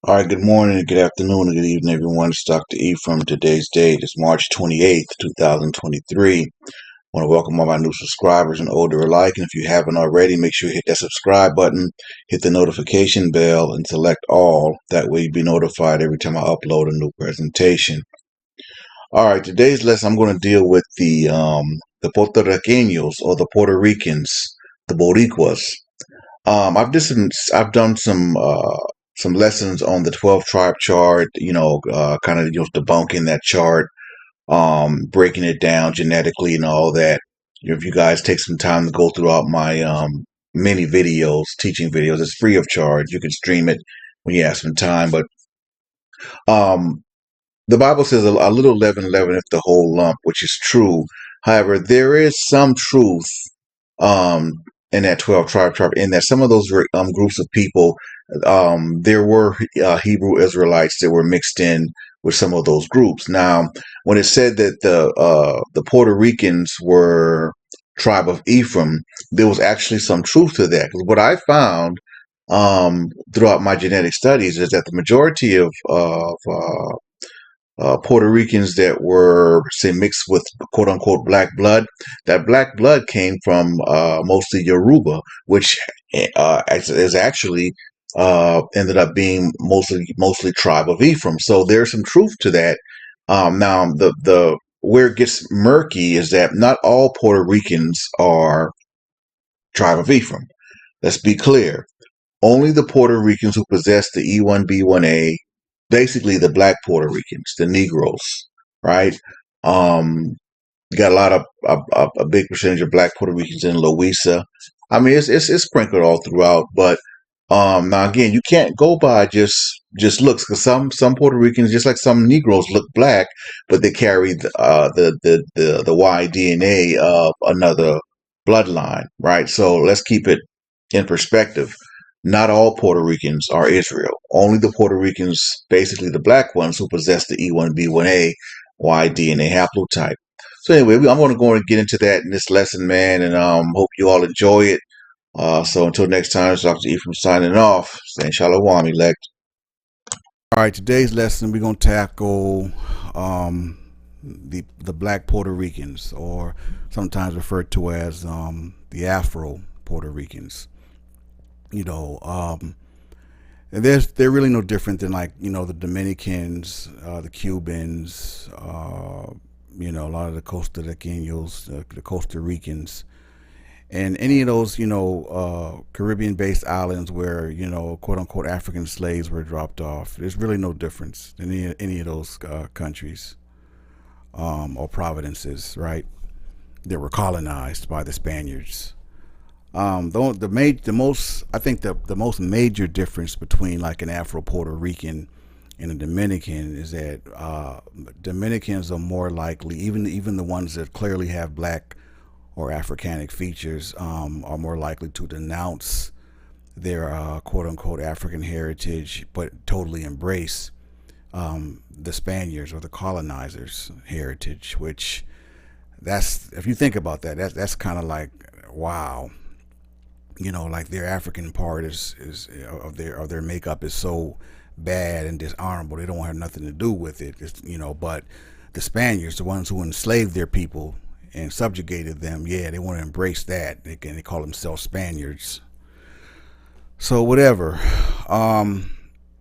All right, good morning, good afternoon, and good evening, everyone. It's Dr. Ephraim. Today's date is March 28th, 2023. I want to welcome all my new subscribers and older alike. And if you haven't already, make sure you hit that subscribe button, hit the notification bell, and select all. That way you'll be notified every time I upload a new presentation. All right, today's lesson, I'm going to deal with the Puerto Ricanos, or the Puerto Ricans, the Boricuas. I've done some lessons on the 12 tribe chart, kind of debunking that chart, breaking it down genetically and all that. If you guys take some time to go throughout my many videos, teaching videos, it's free of charge. You can stream it when you have some time. But um, the Bible says a little leaven leaveneth the whole lump, which is true. However, there is some truth um, in that 12 tribe, in that some of those groups of people, there were Hebrew Israelites that were mixed in with some of those groups. Now, when it said that the Puerto Ricans were tribe of Ephraim, there was actually some truth to that. 'Cause what I found throughout my genetic studies is that the majority of Puerto Ricans that were, say, mixed with quote unquote black blood. That black blood came from mostly Yoruba, which is actually ended up being mostly tribe of Ephraim. So there's some truth to that. Now the where it gets murky is that not all Puerto Ricans are tribe of Ephraim. Let's be clear. Only the Puerto Ricans who possess the E1B1A, basically the black Puerto Ricans, the Negroes, right? Um, you got a lot of a big percentage of black Puerto Ricans in Louisa. I mean, it's sprinkled all throughout, but now again, you can't go by just looks, because some Puerto Ricans, just like some Negroes, look black, but they carry the Y DNA of another bloodline, right? So let's keep it in perspective. Not all Puerto Ricans are Israel. Only the Puerto Ricans, basically the black ones, who possess the E1B1A Y DNA haplotype. So anyway, I'm going to go and get into that in this lesson, man, and hope you all enjoy it. So until next time, it's Dr. Ephraim signing off, saying Shalom, elect. All right, today's lesson we're gonna tackle the Black Puerto Ricans, or sometimes referred to as the Afro Puerto Ricans. You know, and they're really no different than, like, the Dominicans, the Cubans, a lot of the Costa Ricanos, the Costa Ricans, and any of those, Caribbean-based islands where, quote unquote African slaves were dropped off. There's really no difference in any of those countries, or provinces, right? That were colonized by the Spaniards. The most, I think the most major difference between, like, an Afro Puerto Rican and a Dominican is that Dominicans are more likely, even the ones that clearly have black or Africanic features, are more likely to denounce their quote unquote African heritage, but totally embrace the Spaniards or the colonizers' heritage. Which, that's, if you think about that, that's kind of like, wow. Like, their African part is of their makeup is so bad and dishonorable. They don't have nothing to do with it. But the Spaniards, the ones who enslaved their people and subjugated them, yeah, they want to embrace that. They call themselves Spaniards. So whatever.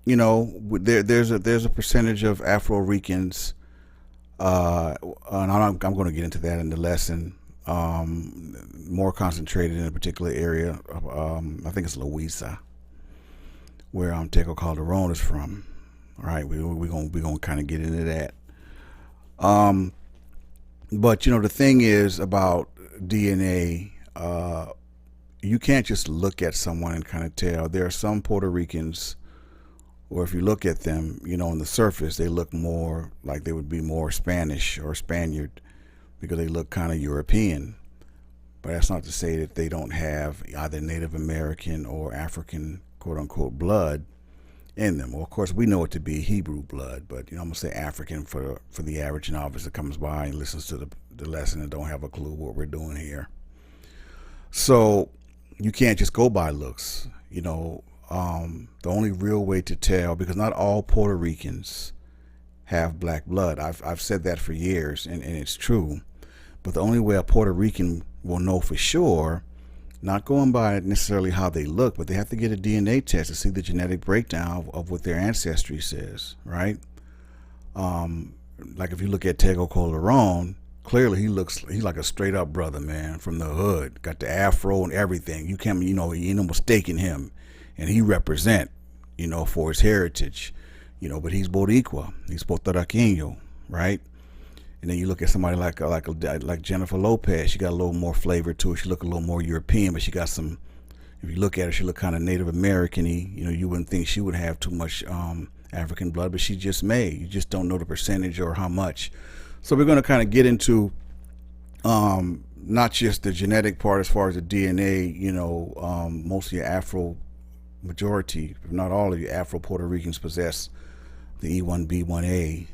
There's a percentage of Afro Ricans, and I'm going to get into that in the lesson. More concentrated in a particular area. I think it's Louisa, where Teco Calderon is from. All right, we're gonna kind of get into that. But the thing is about DNA, you can't just look at someone and kind of tell. There are some Puerto Ricans, or if you look at them, on the surface, they look more like they would be more Spanish or Spaniard, because they look kind of European. But that's not to say that they don't have either Native American or African quote unquote blood in them. Well, of course, we know it to be Hebrew blood, but I'm gonna say African for the average novice that comes by and listens to the lesson and don't have a clue what we're doing here. So you can't just go by looks. the only real way to tell, because not all Puerto Ricans have black blood. I've said that for years, and it's true. But the only way a Puerto Rican will know for sure, not going by necessarily how they look, but they have to get a DNA test to see the genetic breakdown of what their ancestry says, right? Like if you look at Tego Calderon, clearly he's like a straight up brother, man, from the hood. Got the afro and everything. You can't, you ain't no mistaking him, and he represent, for his heritage, But he's Boricua, he's Puerto Rican, right? And then you look at somebody like Jennifer Lopez. She got a little more flavor to her. She look a little more European, but she got some. If you look at her, she look kind of Native American-y. You wouldn't think she would have too much African blood, but she just may. You just don't know the percentage or how much. So we're going to kind of get into not just the genetic part as far as the DNA. Most of your Afro majority, if not all of you Afro Puerto Ricans possess the E1B1A.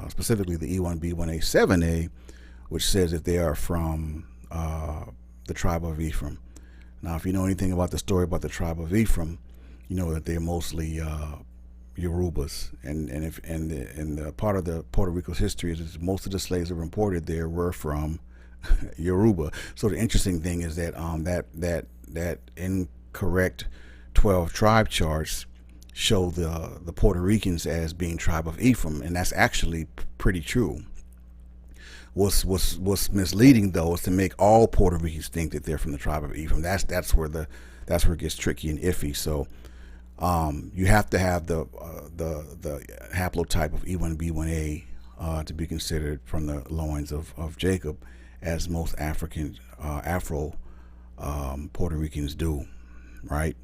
Specifically the E1B1A 7A, which says that they are from the tribe of Ephraim. Now, if you know anything about the story about the tribe of Ephraim, you know that they're mostly Yorubas, and the part of the Puerto Rico's history is that most of the slaves that were imported there were from Yoruba. So the interesting thing is that that incorrect 12 tribe charts show the Puerto Ricans as being tribe of Ephraim, and that's actually pretty true. What's misleading though is to make all Puerto Ricans think that they're from the tribe of Ephraim. That's where it gets tricky and iffy. So you have to have the haplotype of E1B1A to be considered from the loins of Jacob, as most Afro Puerto Ricans do, right?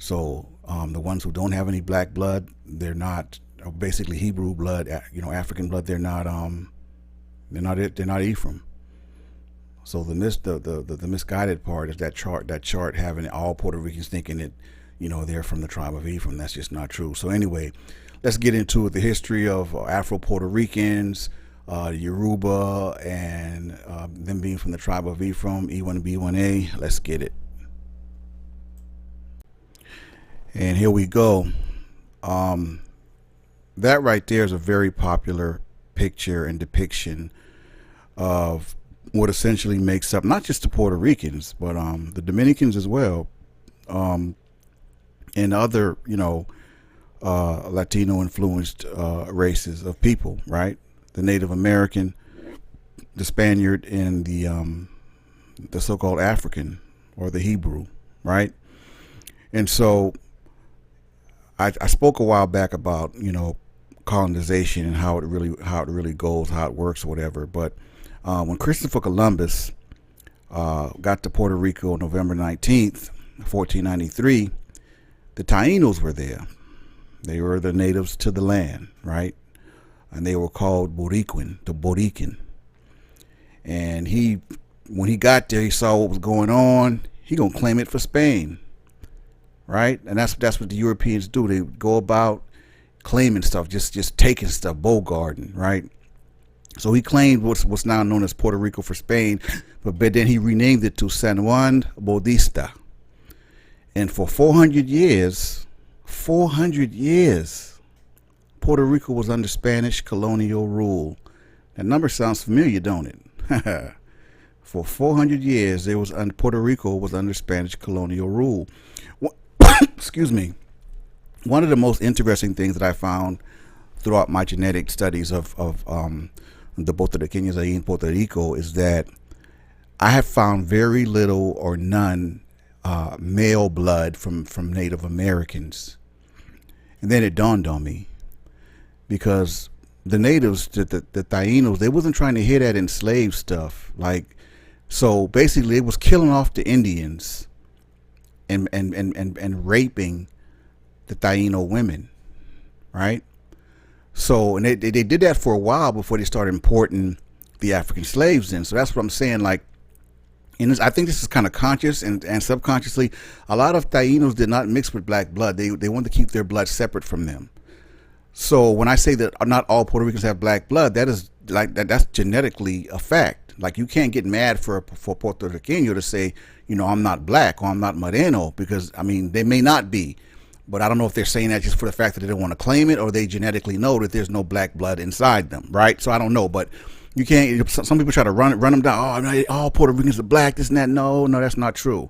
So the ones who don't have any black blood, they're not basically Hebrew blood, African blood. They're not Ephraim. So the misguided part is that chart having all Puerto Ricans thinking that they're from the tribe of Ephraim. That's just not true. So anyway, let's get into it. The history of Afro Puerto Ricans, Yoruba, and them being from the tribe of Ephraim, E1B1A. Let's get it. And here we go. That right there is a very popular picture and depiction of what essentially makes up not just the Puerto Ricans, but the Dominicans as well, and other Latino influenced races of people, right? The Native American, the Spaniard, and the so-called African or the Hebrew, right? And so I spoke a while back about colonization and how it really goes, how it works, or whatever. But when Christopher Columbus got to Puerto Rico on November 19th, 1493, the Taínos were there. They were the natives to the land, right? And they were called Boricuan, the Borican. And when he got there, he saw what was going on. He gonna claim it for Spain. Right, and that's what the Europeans do. They go about claiming stuff, just taking stuff, bogarting, right? So he claimed what's now known as Puerto Rico for Spain, but then he renamed it to San Juan Bautista. And for 400 years, Puerto Rico was under Spanish colonial rule. That number sounds familiar, don't it? For 400 years, Puerto Rico was under Spanish colonial rule. Excuse me. One of the most interesting things that I found throughout my genetic studies of the Puerto Ricans in Puerto Rico is that I have found very little or none male blood from Native Americans. And then it dawned on me, because the natives, the Taínos, they wasn't trying to hit at enslaved stuff. So basically it was killing off the Indians and raping the Taíno women, right? So, and they did that for a while before they started importing the African slaves in. So that's what I'm saying. And I think this is kind of conscious and subconsciously. A lot of Taínos did not mix with black blood. They wanted to keep their blood separate from them. So when I say that not all Puerto Ricans have black blood, that is like that's genetically a fact. Like you can't get mad for Puerto Riqueño to say, I'm not black or I'm not moreno, because I mean they may not be, but I don't know if they're saying that just for the fact that they don't want to claim it, or they genetically know that there's no black blood inside them, right? So I don't know, but you can't. Some people try to run them down. Oh, all Puerto Ricans are black, this and that. No, that's not true.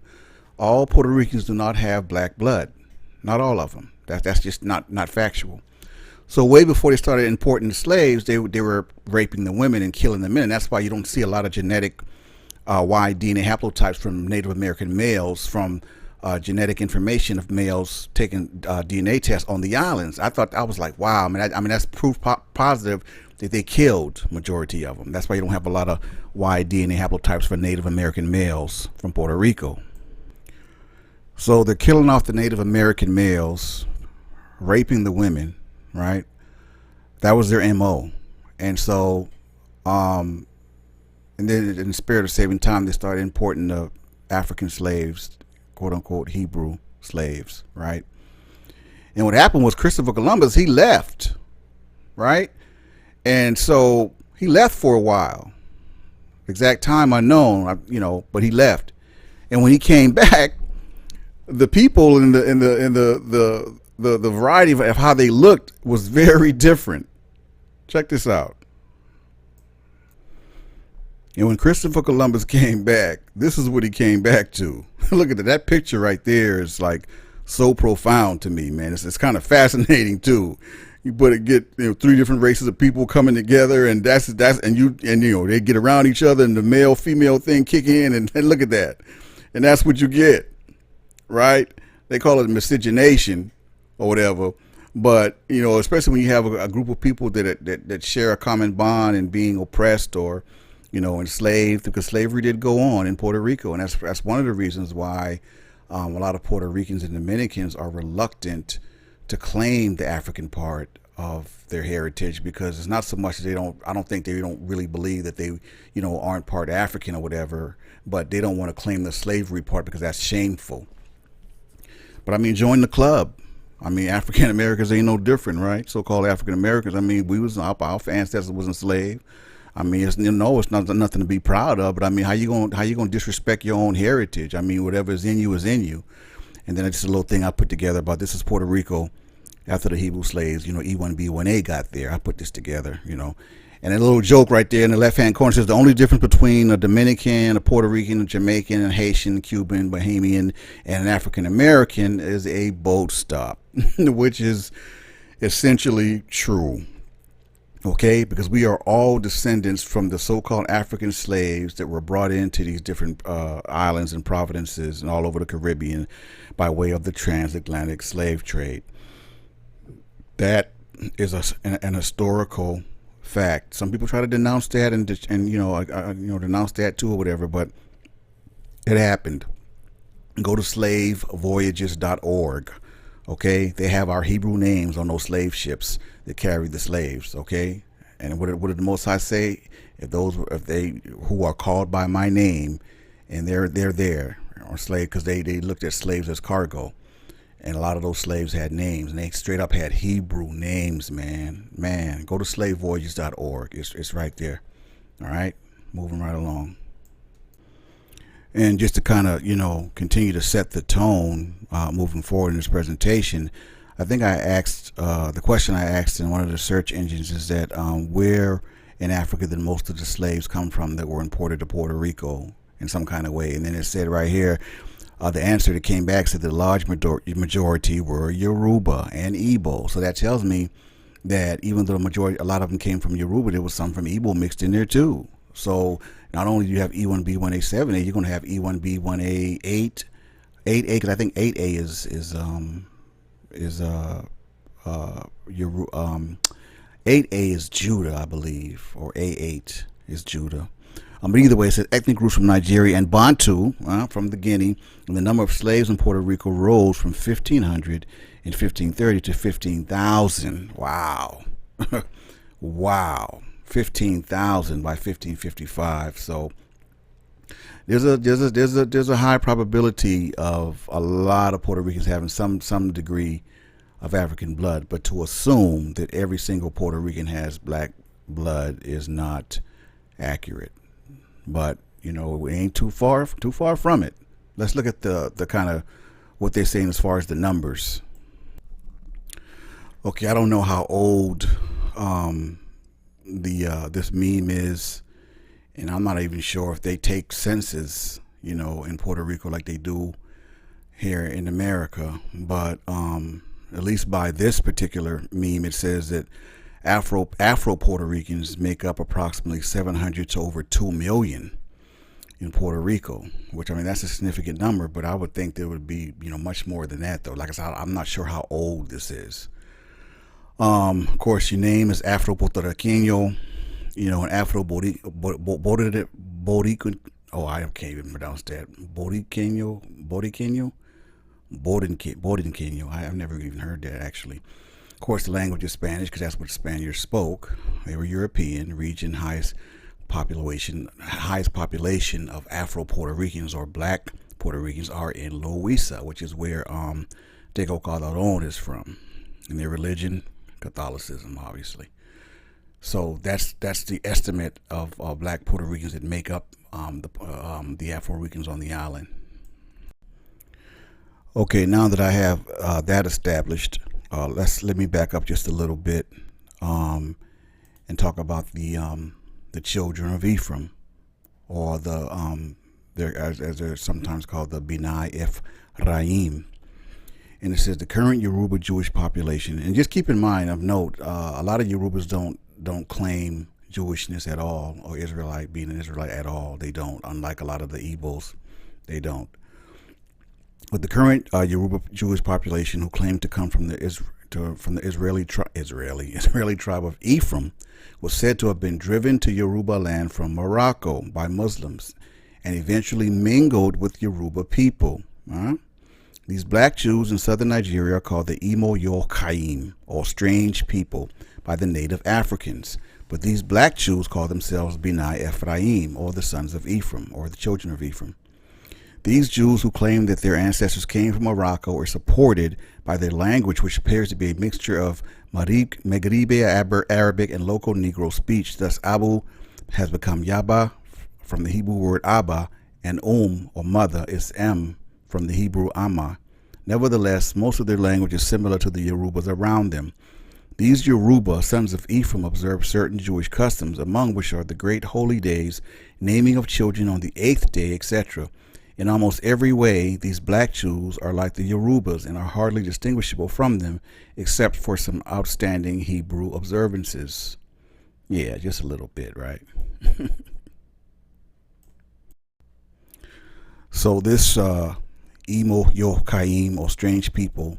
All Puerto Ricans do not have black blood. Not all of them. That's just not factual. So way before they started importing the slaves, they were raping the women and killing the men. And that's why you don't see a lot of genetic Y DNA haplotypes from Native American males from genetic information of males taking DNA tests on the islands. I was like, wow, I mean that's proof positive that they killed majority of them. That's why you don't have a lot of Y DNA haplotypes for Native American males from Puerto Rico. So they're killing off the Native American males, raping the women, right? That was their MO. And so, and then in the spirit of saving time, they started importing the African slaves, quote unquote Hebrew slaves, right? And what happened was Christopher Columbus, he left, right? And so he left for a while. Exact time unknown, but he left. And when he came back, the people in the variety of how they looked was very different. Check this out. And when Christopher Columbus came back, this is what he came back to. Look at that. That picture right there is like so profound to me, man. It's kind of fascinating too. You get three different races of people coming together, and they get around each other, and the male female thing kick in, and look at that, and that's what you get. Right? They call it miscegenation or whatever, but especially when you have a group of people that share a common bond in being oppressed or enslaved, because slavery did go on in Puerto Rico, and that's one of the reasons why a lot of Puerto Ricans and Dominicans are reluctant to claim the African part of their heritage, because it's not so much that I don't think they don't really believe that they aren't part African or whatever, but they don't want to claim the slavery part because that's shameful. But I mean, join the club. I mean, African Americans ain't no different, right? So-called African Americans. I mean, our ancestors was enslaved. I mean, it's nothing to be proud of. But I mean, how you gonna disrespect your own heritage? I mean, whatever is in you is in you. And then it's a little thing I put together about this is Puerto Rico after the Hebrew slaves. E1B1A got there. I put this together. And a little joke right there in the left-hand corner says the only difference between a Dominican, a Puerto Rican, a Jamaican, a Haitian, Cuban, Bahamian, and an African-American is a boat stop, which is essentially true, okay? Because we are all descendants from the so-called African slaves that were brought into these different islands and provinces and all over the Caribbean by way of the transatlantic slave trade. That is an historical fact. Some people try to denounce that and denounce that too or whatever, but it happened. Go to slavevoyages.org. Okay, they have our Hebrew names on those slave ships that carried the slaves. Okay, and what did the Most High say? If they who are called by my name, and they're there, or slave, because they looked at slaves as cargo. And a lot of those slaves had names, and they straight up had Hebrew names, man. Go to slavevoyages.org. It's right there. All right, moving right along. And just to kind of, continue to set the tone moving forward in this presentation, I think I asked, the question I asked in one of the search engines is that where in Africa did most of the slaves come from that were imported to Puerto Rico in some kind of way? And then it said right here, the answer that came back said the large majority were Yoruba and Igbo. So that tells me that even though a lot of them came from Yoruba, there was some from Igbo mixed in there too. So not only do you have E1B1A 7A, you're going to have E1B1A 8A, because I think 8A is 8A is Judah, I believe, or A8 is Judah. But either way, it says ethnic groups from Nigeria and Bantu from the Guinea, and the number of slaves in Puerto Rico rose from 1,500 in 1530 to 15,000. Wow, wow, 15,000 by 1555. So there's a high probability of a lot of Puerto Ricans having some degree of African blood. But to assume that every single Puerto Rican has black blood is not accurate. But we ain't too far from it. Let's look at the kind of what they're saying as far as the numbers. Okay, I don't know how old this meme is, and I'm not even sure if they take census, in Puerto Rico like they do here in America. But at least by this particular meme, it says that Afro Puerto Ricans make up approximately 700 to over 2 million in Puerto Rico, which, I mean, that's a significant number, but I would think there would be, much more than that, though. Like I said, I'm not sure how old this is. Of course, your name is Afro Puerto Riqueño, and Afro Borican. Oh, I can't even pronounce that. Boriqueño. I've never even heard that, actually. Of course, the language is Spanish because that's what Spaniards spoke. They were European. Region highest population of Afro Puerto Ricans or Black Puerto Ricans are in Loíza, which is where Tego Calderon is from. And their religion, Catholicism, obviously. So that's the estimate of Black Puerto Ricans that make up the Afro Ricans on the island. Okay, now that I have that established, let me back up just a little bit and talk about the children of Ephraim, or as they're sometimes called, the B'nai Ephraim. And it says the current Yoruba Jewish population, and just keep in mind, of note, a lot of Yorubas don't claim Jewishness at all, or being an Israelite at all. They don't, unlike a lot of the Igbos, they don't. But the current Yoruba Jewish population who claim to come from the Israeli tribe of Ephraim was said to have been driven to Yoruba land from Morocco by Muslims and eventually mingled with Yoruba people. These black Jews in southern Nigeria are called the Imo-Yokaim, or strange people, by the native Africans. But these black Jews call themselves B'nai Ephraim, or the sons of Ephraim, or the children of Ephraim. These Jews who claim that their ancestors came from Morocco are supported by their language, which appears to be a mixture of Maghribi Arabic and local Negro speech. Thus, Abu has become Yaba from the Hebrew word Abba, and or mother, is from the Hebrew Amma. Nevertheless, most of their language is similar to the Yorubas around them. These Yoruba, sons of Ephraim, observe certain Jewish customs, among which are the great holy days, naming of children on the 8th day, etc. In almost every way, these black Jews are like the Yorubas and are hardly distinguishable from them, except for some outstanding Hebrew observances. Yeah, just a little bit, right? So this Imo-Yokaim, or strange people,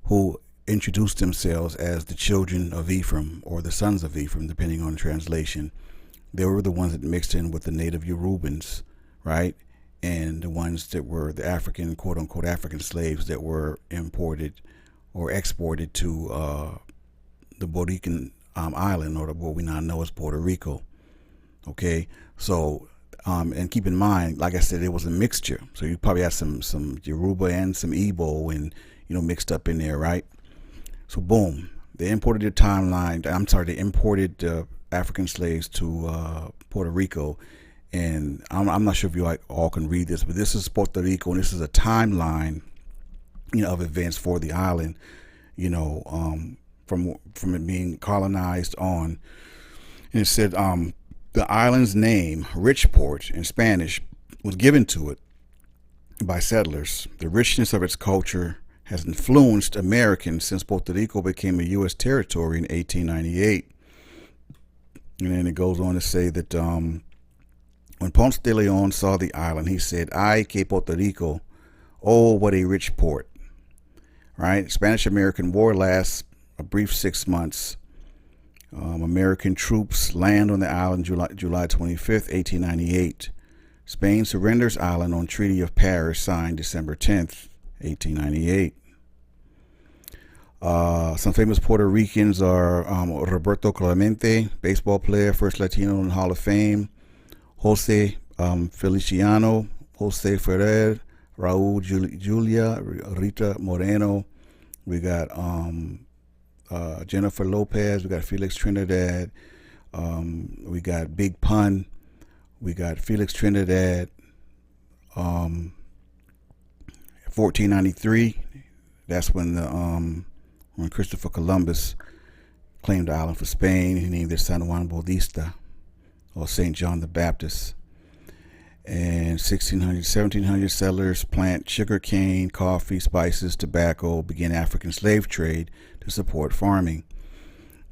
who introduced themselves as the children of Ephraim, or the sons of Ephraim, depending on the translation, they were the ones that mixed in with the native Yorubans, right? And the ones that were the African, quote-unquote, African slaves that were imported or exported to the Borican island, or what we now know as Puerto Rico. Okay, so, and keep in mind, like I said, it was a mixture. So you probably had some Yoruba and some Igbo and, mixed up in there, right? So boom, they imported they imported African slaves to Puerto Rico. And I'm not sure if you all can read this, but this is Puerto Rico, and this is a timeline, of events for the island, from it being colonized on. And it said the island's name, Richport, in Spanish, was given to it by settlers. The richness of its culture has influenced Americans since Puerto Rico became a U.S. territory in 1898. And then it goes on to say that when Ponce de Leon saw the island, he said, "Ay, que Puerto Rico, oh, what a rich port." Right? Spanish-American War lasts a brief 6 months. American troops land on the island July 25th, 1898. Spain surrenders island on Treaty of Paris, signed December 10th, 1898. Some famous Puerto Ricans are Roberto Clemente, baseball player, first Latino in the Hall of Fame. Jose Feliciano, Jose Ferrer, Raul Julia, Rita Moreno, We got Jennifer Lopez. We got Felix Trinidad. We got Big Pun. We got Felix Trinidad. 1493. That's when when Christopher Columbus claimed the island for Spain. He named it San Juan Bautista, or Saint John the Baptist. And 1700 settlers plant sugar cane, coffee, spices, tobacco, begin African slave trade to support farming.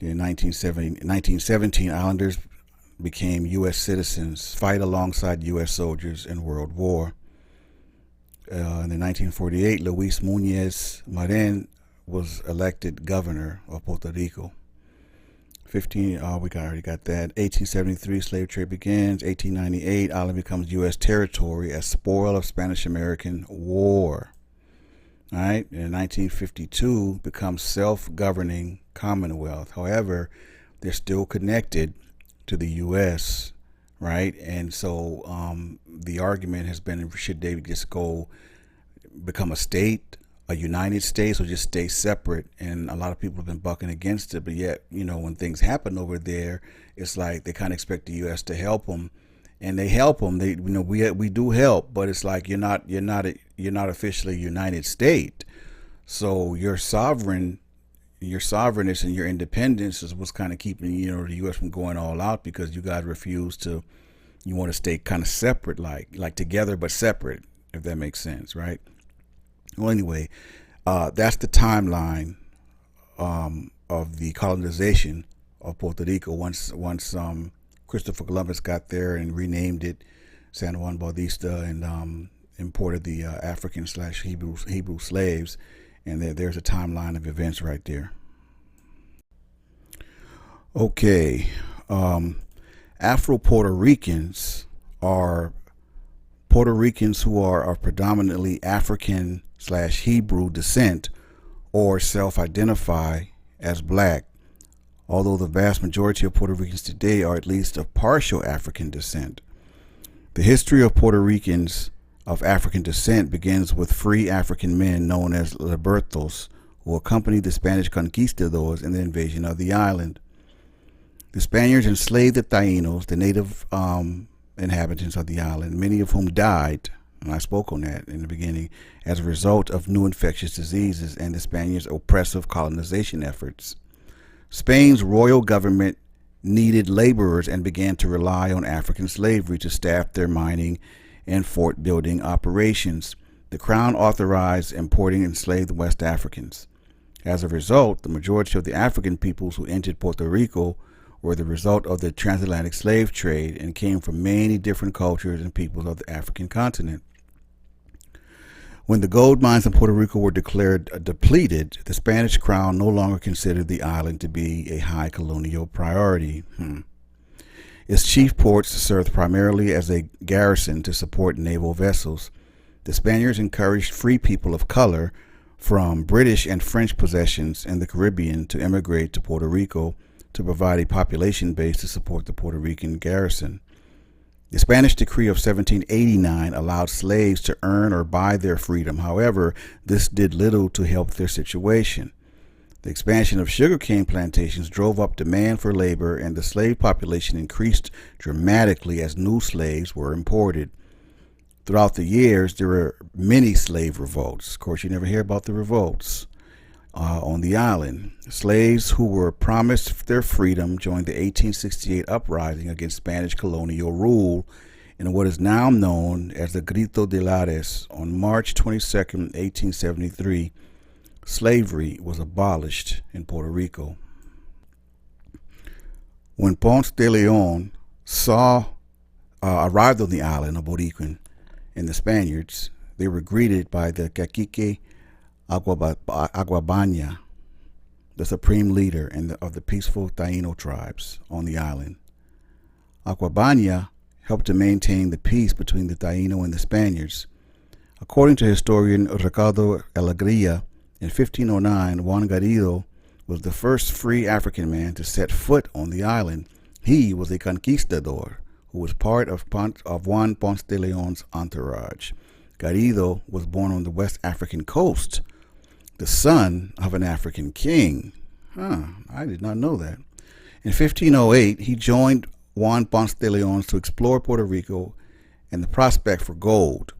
In 1917, islanders became U.S. citizens, fight alongside U.S. soldiers in World War. In 1948, Luis Muñoz Marin was elected governor of Puerto Rico. We already got that. 1873, slave trade begins. 1898, island becomes U.S. territory as spoil of Spanish-American War. All right. In 1952, becomes self-governing Commonwealth. However, they're still connected to the U.S., right? And so the argument has been, should they just become a state, a United States, or just stay separate? And a lot of people have been bucking against it, but yet, when things happen over there, it's like they kind of expect the U.S. to help them, and they help them. We do help, but it's like you're not officially a United State. So your sovereignty and your independence is what's kind of keeping the U.S. from going all out, because you guys refuse to. You want to stay kind of separate, like together but separate, if that makes sense, right? Well, anyway, that's the timeline of the colonization of Puerto Rico. Once Christopher Columbus got there and renamed it San Juan Bautista and imported the African/Hebrew slaves, and there's a timeline of events right there. Okay, Afro-Puerto Ricans are Puerto Ricans who are of predominantly African/Hebrew descent or self-identify as black, although the vast majority of Puerto Ricans today are at least of partial African descent. The history of Puerto Ricans of African descent begins with free African men known as libertos, who accompanied the Spanish conquistadors in the invasion of the island. The Spaniards enslaved the Tainos, the native inhabitants of the island, many of whom died, and I spoke on that in the beginning, as a result of new infectious diseases and the Spaniards' oppressive colonization efforts. Spain's royal government needed laborers and began to rely on African slavery to staff their mining and fort building operations. The crown authorized importing enslaved West Africans. As a result, the majority of the African peoples who entered Puerto Rico were the result of the transatlantic slave trade and came from many different cultures and peoples of the African continent. When the gold mines in Puerto Rico were declared depleted, the Spanish crown no longer considered the island to be a high colonial priority. Its chief ports served primarily as a garrison to support naval vessels. The Spaniards encouraged free people of color from British and French possessions in the Caribbean to immigrate to Puerto Rico to provide a population base to support the Puerto Rican garrison. The Spanish decree of 1789 allowed slaves to earn or buy their freedom. However, this did little to help their situation. The expansion of sugarcane plantations drove up demand for labor, and the slave population increased dramatically as new slaves were imported. Throughout the years, there were many slave revolts. Of course, you never hear about the revolts on the island. Slaves who were promised their freedom joined the 1868 uprising against Spanish colonial rule in what is now known as the Grito de Lares. On March 22, 1873, slavery was abolished in Puerto Rico. When Ponce de Leon arrived on the island of Boricuan and the Spaniards, they were greeted by the Cacique Aguabanya, the supreme leader of the peaceful Taino tribes on the island. Aguabanya helped to maintain the peace between the Taino and the Spaniards. According to historian Ricardo Alegria, in 1509, Juan Garrido was the first free African man to set foot on the island. He was a conquistador who was part of Juan Ponce de Leon's entourage. Garrido was born on the West African coast. the son of an African king. I did not know that. In 1508, he joined Juan Ponce de Leon to explore Puerto Rico and the prospect for gold.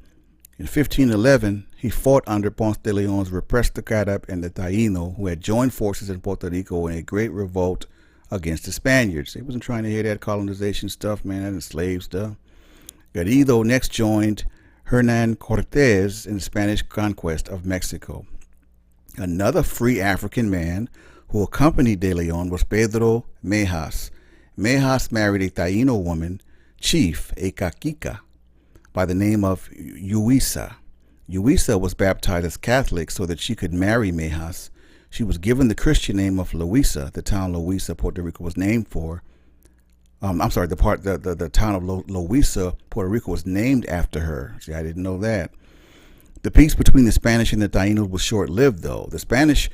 In 1511, he fought under Ponce de Leon's repressed the Carib and the Taíno, who had joined forces in Puerto Rico in a great revolt against the Spaniards. They wasn't trying to hear that colonization stuff, man, that enslaved stuff. Garrido next joined Hernan Cortés in the Spanish conquest of Mexico. Another free African man who accompanied De Leon was Pedro Mejas. Mejas married a Taíno woman, chief, a Caquica, by the name of Yuisa. Yuisa was baptized as Catholic so that she could marry Mejas. She was given the Christian name of Luisa. The town Luisa, Puerto Rico, was named for. The town of Luisa, Puerto Rico, was named after her. See, I didn't know that. The peace between the Spanish and the Taínos was short-lived, though. The Spanish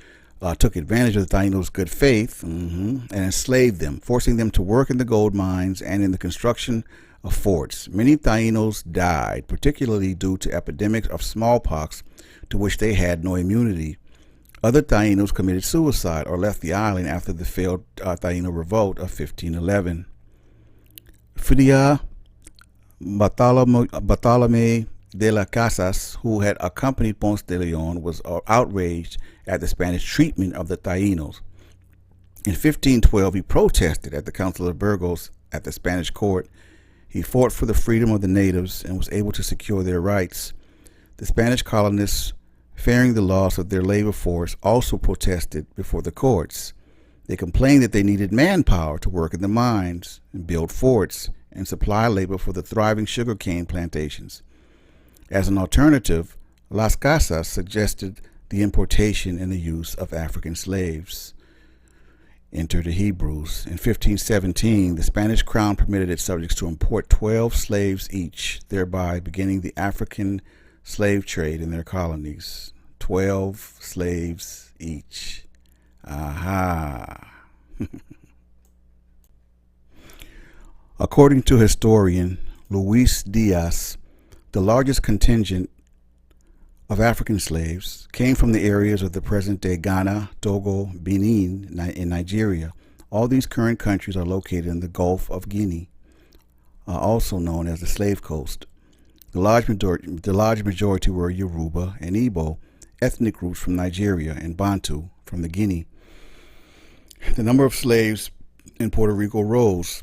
took advantage of the Taínos' good faith and enslaved them, forcing them to work in the gold mines and in the construction of forts. Many Taínos died, particularly due to epidemics of smallpox to which they had no immunity. Other Taínos committed suicide or left the island after the failed Taíno revolt of 1511. Fria Bartolomé de las Casas, who had accompanied Ponce de Leon, was outraged at the Spanish treatment of the Taínos. In 1512, he protested at the Council of Burgos at the Spanish court. He fought for the freedom of the natives and was able to secure their rights. The Spanish colonists, fearing the loss of their labor force, also protested before the courts. They complained that they needed manpower to work in the mines and build forts and supply labor for the thriving sugarcane plantations. As an alternative, Las Casas suggested the importation and the use of African slaves. Enter the Hebrews. In 1517, the Spanish crown permitted its subjects to import 12 slaves each, thereby beginning the African slave trade in their colonies. 12 slaves each. Aha. According to historian Luis Diaz, the largest contingent of African slaves came from the areas of the present-day Ghana, Togo, Benin, and Nigeria. All these current countries are located in the Gulf of Guinea, also known as the Slave Coast. The large majority were Yoruba and Igbo, ethnic groups from Nigeria, and Bantu from the Guinea. The number of slaves in Puerto Rico rose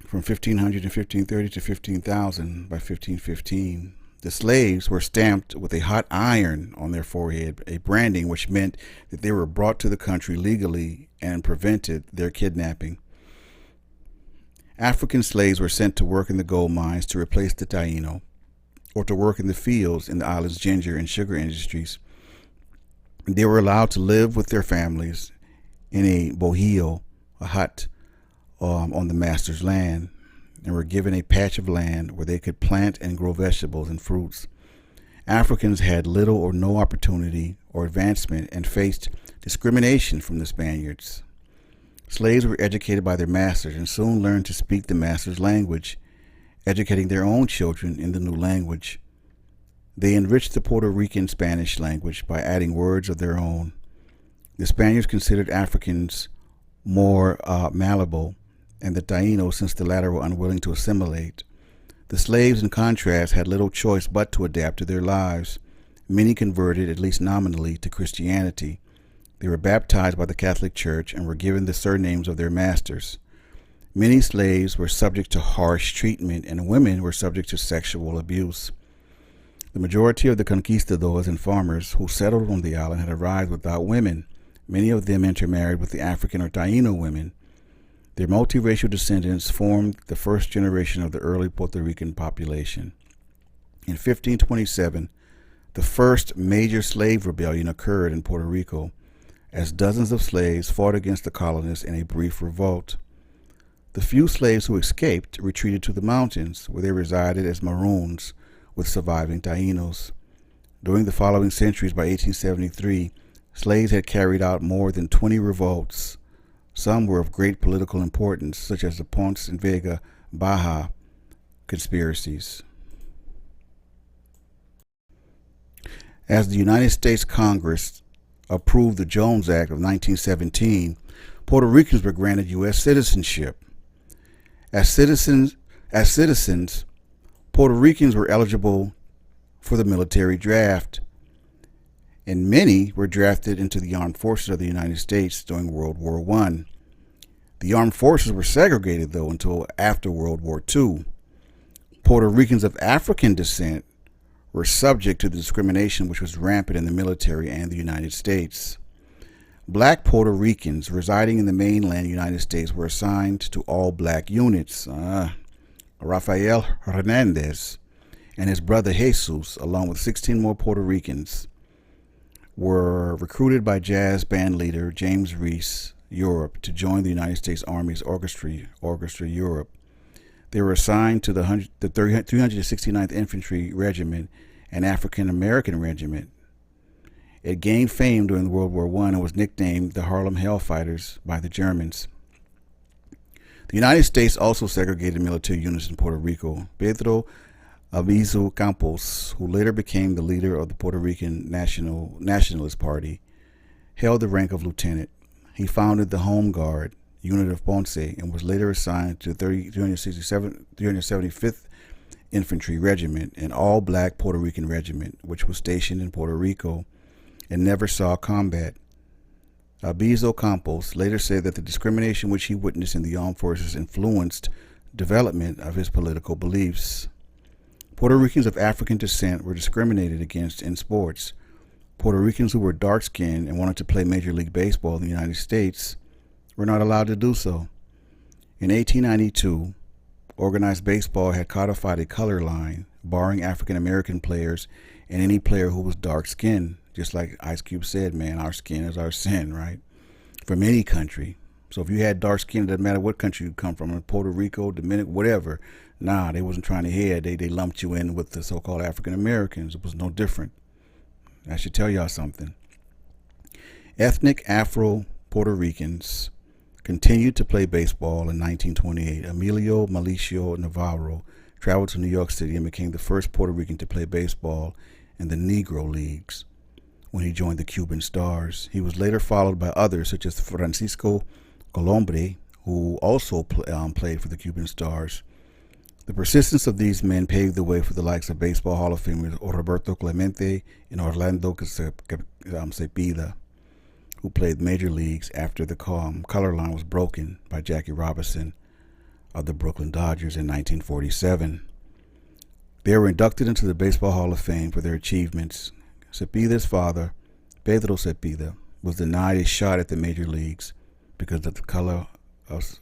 from 1,500 in 1530 to 15,000 by 1515. The slaves were stamped with a hot iron on their forehead, a branding which meant that they were brought to the country legally and prevented their kidnapping. African slaves were sent to work in the gold mines to replace the Taíno, or to work in the fields in the island's ginger and sugar industries. They were allowed to live with their families in a bohío, a hut, on the master's land, and were given a patch of land where they could plant and grow vegetables and fruits. Africans had little or no opportunity or advancement and faced discrimination from the Spaniards. Slaves were educated by their masters and soon learned to speak the master's language, educating their own children in the new language. They enriched the Puerto Rican Spanish language by adding words of their own. The Spaniards considered Africans more malleable, and the Taínos, since the latter were unwilling to assimilate. The slaves, in contrast, had little choice but to adapt to their lives. Many converted, at least nominally, to Christianity. They were baptized by the Catholic Church and were given the surnames of their masters. Many slaves were subject to harsh treatment, and women were subject to sexual abuse. The majority of the conquistadors and farmers who settled on the island had arrived without women. Many of them intermarried with the African or Taíno women. Their multiracial descendants formed the first generation of the early Puerto Rican population. In 1527, the first major slave rebellion occurred in Puerto Rico, as dozens of slaves fought against the colonists in a brief revolt. The few slaves who escaped retreated to the mountains, where they resided as Maroons with surviving Taínos. During the following centuries, by 1873, slaves had carried out more than 20 revolts. Some were of great political importance, such as the Ponce and Vega Baja conspiracies. As the United States Congress approved the Jones Act of 1917, Puerto Ricans were granted U.S. citizenship. As citizens, Puerto Ricans were eligible for the military draft, and many were drafted into the armed forces of the United States during World War I. The armed forces were segregated, though, until after World War II. Puerto Ricans of African descent were subject to the discrimination which was rampant in the military and the United States. Black Puerto Ricans residing in the mainland United States were assigned to all black units. Rafael Hernandez and his brother Jesus, along with 16 more Puerto Ricans, were recruited by jazz band leader James Reese Europe to join the United States Army's Orchestra Europe. They were assigned to the 369th Infantry Regiment, an African American regiment. It gained fame during World War I and was nicknamed the Harlem Hellfighters by the Germans. The United States also segregated military units in Puerto Rico. Pedro Albizu Campos, who later became the leader of the Puerto Rican Nationalist Party, held the rank of lieutenant. He founded the Home Guard unit of Ponce and was later assigned to the 375th Infantry Regiment, an all-black Puerto Rican regiment, which was stationed in Puerto Rico and never saw combat. Albizu Campos later said that the discrimination which he witnessed in the armed forces influenced development of his political beliefs. Puerto Ricans of African descent were discriminated against in sports. Puerto Ricans who were dark-skinned and wanted to play Major League Baseball in the United States were not allowed to do so. In 1892, organized baseball had codified a color line barring African American players and any player who was dark-skinned. Just like Ice Cube said, man, our skin is our sin, right? From any country. So if you had dark skin, it doesn't matter what country you come from, Puerto Rico, Dominican, whatever. Nah, they wasn't trying to hear. They lumped you in with the so-called African Americans. It was no different. I should tell y'all something. Ethnic Afro-Puerto Ricans continued to play baseball in 1928. Emilio Malicio Navarro traveled to New York City and became the first Puerto Rican to play baseball in the Negro Leagues when he joined the Cuban Stars. He was later followed by others such as Francisco Colombre, who also played for the Cuban Stars. The persistence of these men paved the way for the likes of Baseball Hall of Famers Roberto Clemente and Orlando Cepeda, who played major leagues after the color line was broken by Jackie Robinson of the Brooklyn Dodgers in 1947. They were inducted into the Baseball Hall of Fame for their achievements. Cepeda's father, Pedro Cepeda, was denied a shot at the major leagues because of the color of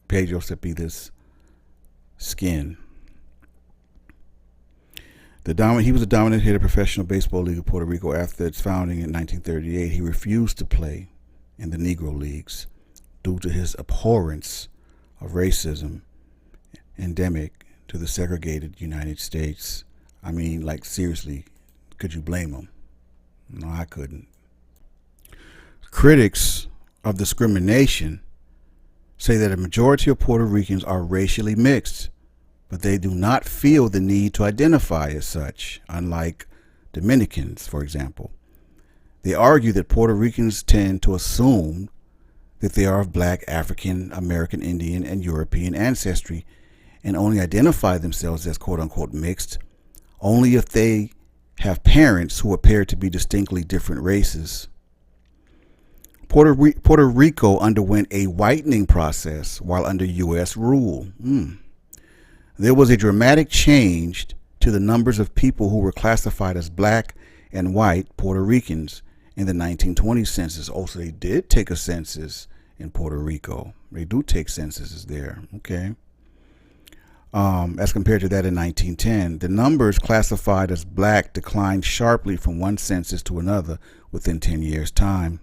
Pedro Cepeda's skin. He was a dominant hitter Professional Baseball League of Puerto Rico after its founding in 1938. He refused to play in the Negro Leagues due to his abhorrence of racism endemic to the segregated United States. I mean, like, seriously, could you blame him? No, I couldn't. Critics of discrimination say that a majority of Puerto Ricans are racially mixed, but they do not feel the need to identify as such, unlike Dominicans, for example. They argue that Puerto Ricans tend to assume that they are of black, African, American, Indian, and European ancestry and only identify themselves as quote-unquote mixed only if they have parents who appear to be distinctly different races. Puerto Rico underwent a whitening process while under U.S. rule. There was a dramatic change to the numbers of people who were classified as black and white Puerto Ricans in the 1920 census. Also, they did take a census in Puerto Rico. They do take censuses there, okay? As compared to that in 1910, the numbers classified as black declined sharply from one census to another within 10 years' time.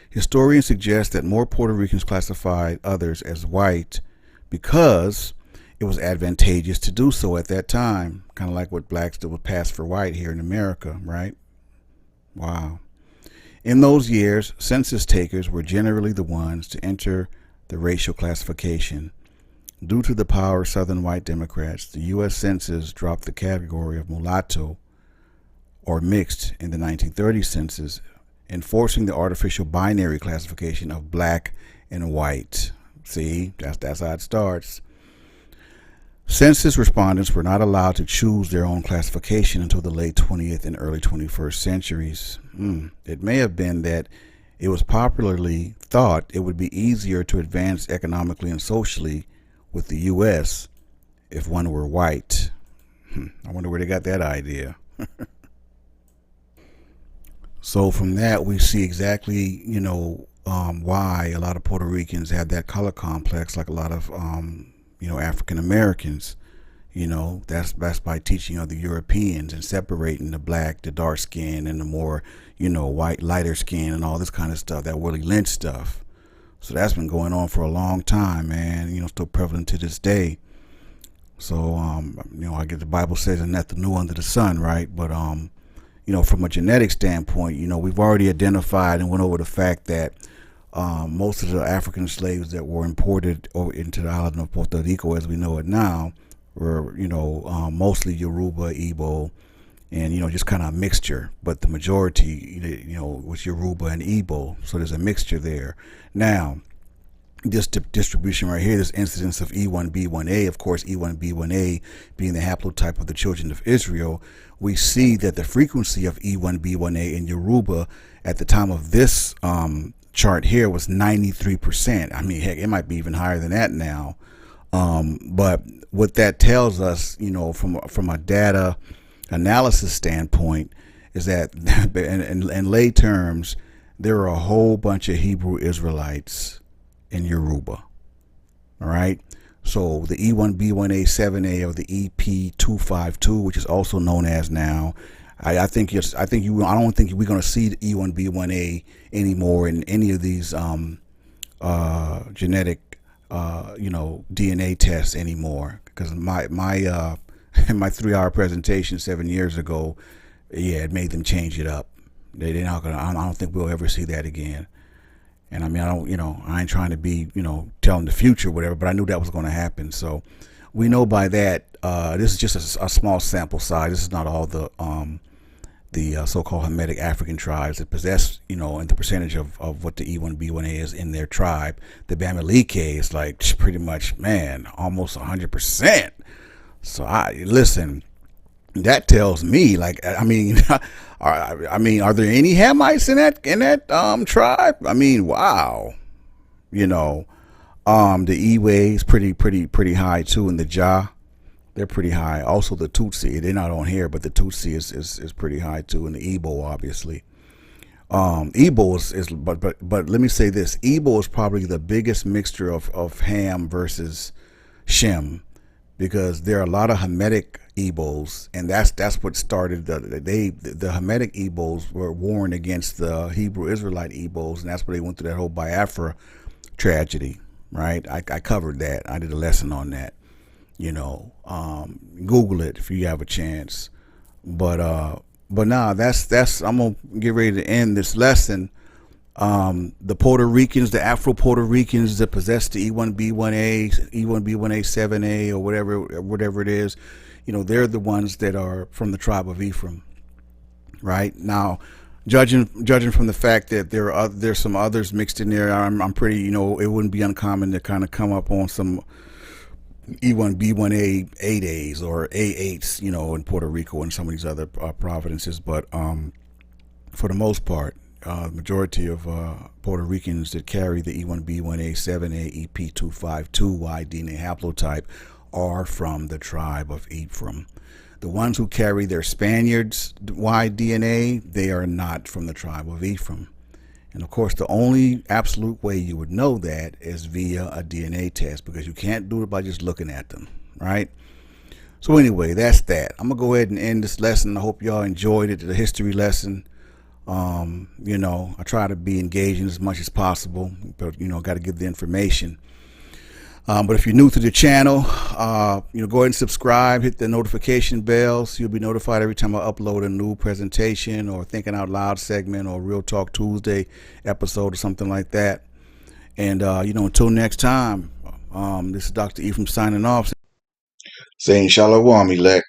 Historians suggest that more Puerto Ricans classified others as white because it was advantageous to do so at that time, kind of like what blacks did with pass for white here in America, right? Wow. In those years, census takers were generally the ones to enter the racial classification. Due to the power of Southern white Democrats, the U.S. Census dropped the category of mulatto or mixed in the 1930 census enforcing the artificial binary classification of black and white. See, that's how it starts. Census respondents were not allowed to choose their own classification until the late 20th and early 21st centuries. It may have been that it was popularly thought it would be easier to advance economically and socially with the U.S. if one were white. I wonder where they got that idea. So from that, we see exactly, why a lot of Puerto Ricans have that color complex, like a lot of, African Americans. That's by teaching other Europeans and separating the black, the dark skin, and the more, white, lighter skin, and all this kind of stuff, that Willie Lynch stuff. So that's been going on for a long time, man. Still prevalent to this day. So, I guess the Bible says there's nothing new under the sun, right? But, from a genetic standpoint, we've already identified and went over the fact that most of the African slaves that were imported over into the island of Puerto Rico, as we know it now, were, mostly Yoruba, Igbo, and, just kind of a mixture. But the majority, was Yoruba and Igbo. So there's a mixture there. Now, this distribution right here, this incidence of E1B1A, of course, E1B1A being the haplotype of the children of Israel, we see that the frequency of E1B1A in Yoruba at the time of this chart here was 93%. I mean, heck, it might be even higher than that now. But what that tells us, from a data analysis standpoint, is that in lay terms, there are a whole bunch of Hebrew Israelites in Yoruba. All right. So the E1B1A 7A or the EP252, which is also known as now, I don't think we're going to see the E1B1A anymore in any of these genetic DNA tests anymore, because my my 3-hour presentation 7 years ago, it made them change it up. They're not gonna. I don't think we'll ever see that again. And I mean, I ain't trying to be, telling the future, whatever, but I knew that was going to happen. So we know by that, this is just a small sample size. This is not all the so-called Hamitic African tribes that possess, and the percentage of what the E1B1A is in their tribe. The Bamileke is like pretty much, man, almost 100%. So listen. That tells me, like, I mean, are there any Hamites in that tribe? I mean, wow, the Ewe is pretty high too, and the Ja, they're pretty high. Also the Tutsi, they're not on here, but the Tutsi is pretty high too, and the Igbo obviously. Igbo is but let me say this: Igbo is probably the biggest mixture of Ham versus Shem, because there are a lot of Hamitic Igbos, and that's what started the Hamitic Igbos were warned against the Hebrew Israelite Igbos, and that's where they went through that whole Biafra tragedy, right? I covered that. I did a lesson on that. Google it if you have a chance. But nah, that's I'm gonna get ready to end this lesson. The Puerto Ricans, the Afro Puerto Ricans that possess the E1B1A, E1B1A 7A, or whatever it is, they're the ones that are from the tribe of Ephraim. Right now, judging from the fact that there's some others mixed in there, I'm pretty, it wouldn't be uncommon to kind of come up on some E1B1A 8As or A8s, in Puerto Rico and some of these other provinces. But for the most part, the majority of Puerto Ricans that carry the E1B1A 7A EP252Y DNA haplotype are from the tribe of Ephraim. The ones who carry their Spaniards Y DNA, they are not from the tribe of Ephraim. And of course, the only absolute way you would know that is via a DNA test, because you can't do it by just looking at them, right? So anyway, that's that. I'm gonna go ahead and end this lesson. I hope y'all enjoyed it, the history lesson. I try to be engaging as much as possible, but got to give the information. But if you're new to the channel, go ahead and subscribe, hit the notification bell, so you'll be notified every time I upload a new presentation or Thinking Out Loud segment or Real Talk Tuesday episode or something like that. And, until next time, this is Dr. Ephraim signing off. Saying Shalom, elect.